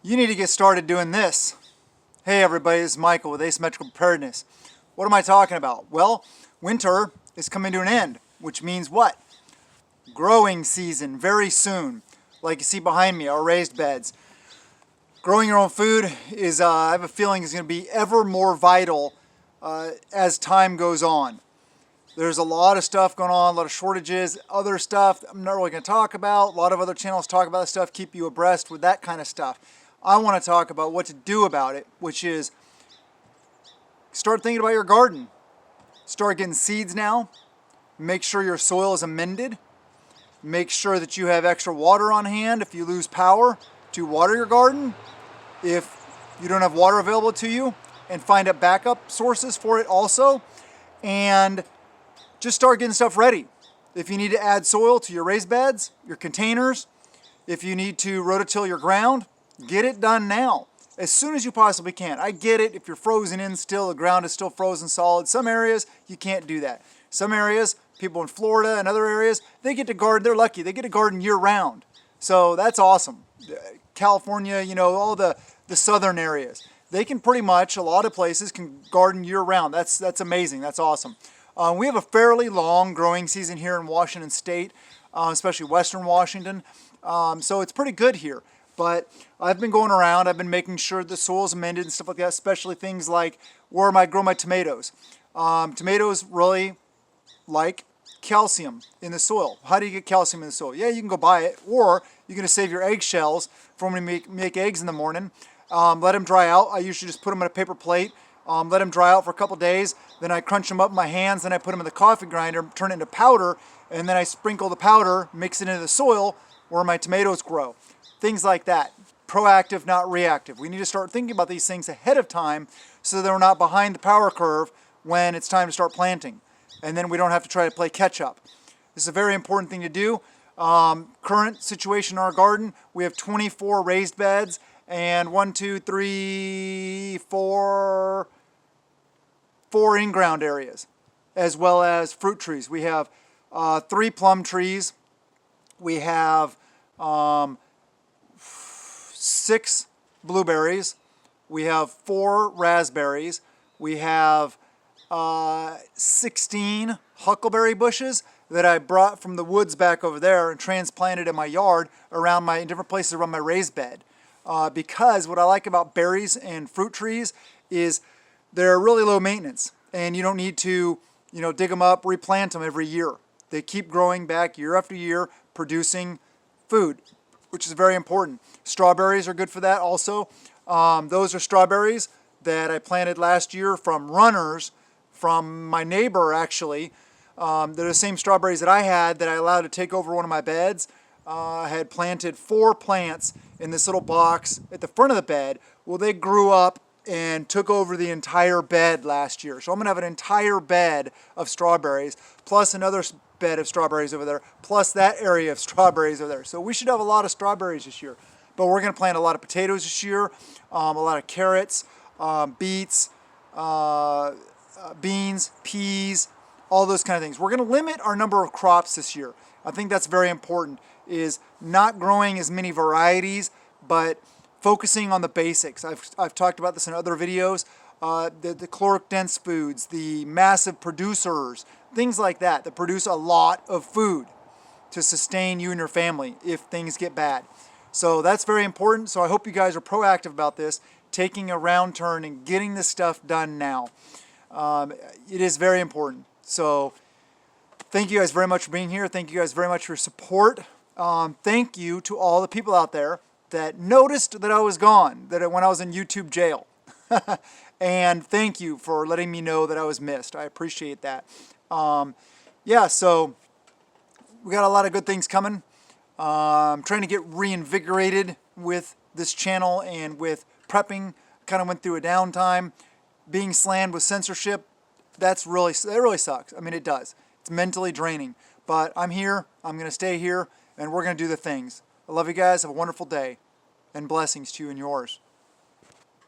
You need to get started doing this. Hey everybody, this is Michael with Asymmetrical Preparedness. What am I talking about? Well, winter is coming to an end, which means what? Growing season very soon. Like you see behind me, our raised beds. Growing your own food is, I have a feeling, is going to be ever more vital as time goes on. There's a lot of stuff going on, a lot of shortages, other stuff I'm not really going to talk about. A lot of other channels talk about this stuff, keep you abreast with that kind of stuff. I want to talk about what to do about it, which is start thinking about your garden. Start getting seeds now. Make sure your soil is amended. Make sure that you have extra water on hand if you lose power to water your garden. If you don't have water available to you, and find up backup sources for it also. And just start getting stuff ready. If you need to add soil to your raised beds, your containers, if you need to rototill your ground, get it done now, as soon as you possibly can. I get it, if you're frozen in still, the ground is still frozen solid. Some areas, you can't do that. Some areas, people in Florida and other areas, they get to garden, they're lucky, they get to garden year round. So that's awesome. California, you know, all the southern areas, they can pretty much, a lot of places can garden year round. That's amazing, that's awesome. We have a fairly long growing season here in Washington State, especially Western Washington. So it's pretty good here. But I've been going around, I've been making sure the soil's amended and stuff like that, especially things like where I grow my tomatoes. Tomatoes really like calcium in the soil. How do you get calcium in the soil? Yeah, you can go buy it, or you're going to save your eggshells for when you make eggs in the morning. Let them dry out. I usually just put them in a paper plate, let them dry out for a couple days, then I crunch them up in my hands, then I put them in the coffee grinder, turn it into powder, and then I sprinkle the powder, mix it into the soil where my tomatoes grow. Things like that. Proactive, not reactive. We need to start thinking about these things ahead of time so that we're not behind the power curve when it's time to start planting. And then we don't have to try to play catch up. This is a very important thing to do. Current situation in our garden, we have 24 raised beds and 4 in-ground areas, as well as fruit trees. We have 3 plum trees. We have 6 blueberries. We have 4 raspberries. We have 16 huckleberry bushes that I brought from the woods back over there and transplanted in my yard in different places around my raised bed. Because what I like about berries and fruit trees is they're really low maintenance, and you don't need to, dig them up, replant them every year. They keep growing back year after year, producing food, which is very important. Strawberries are good for that also. Those are strawberries that I planted last year from runners from my neighbor, actually. They're the same strawberries that I had that I allowed to take over one of my beds. I had planted 4 plants in this little box at the front of the bed. Well, they grew up and took over the entire bed last year. So I'm going to have an entire bed of strawberries, plus another bed of strawberries over there, plus that area of strawberries over there. So we should have a lot of strawberries this year. But we're going to plant a lot of potatoes this year, a lot of carrots, beets, beans, peas, all those kind of things. We're going to limit our number of crops this year. I think that's very important, is not growing as many varieties, but focusing on the basics. I've talked about this in other videos. The caloric dense foods, the massive producers, things like that produce a lot of food to sustain you and your family if things get bad. So that's very important. So I hope you guys are proactive about this, taking a round turn and getting this stuff done now. It is very important. So thank you guys very much for being here. Thank you guys very much for your support. Thank you to all the people out there that noticed that I was gone, when I was in YouTube jail. And thank you for letting me know that I was missed. I appreciate that. Yeah, so we got a lot of good things coming. I'm trying to get reinvigorated with this channel and with prepping. Kind of went through a downtime. Being slammed with censorship, that really sucks. I mean, it does. It's mentally draining. But I'm here. I'm going to stay here, and we're going to do the things. I love you guys. Have a wonderful day, and blessings to you and yours.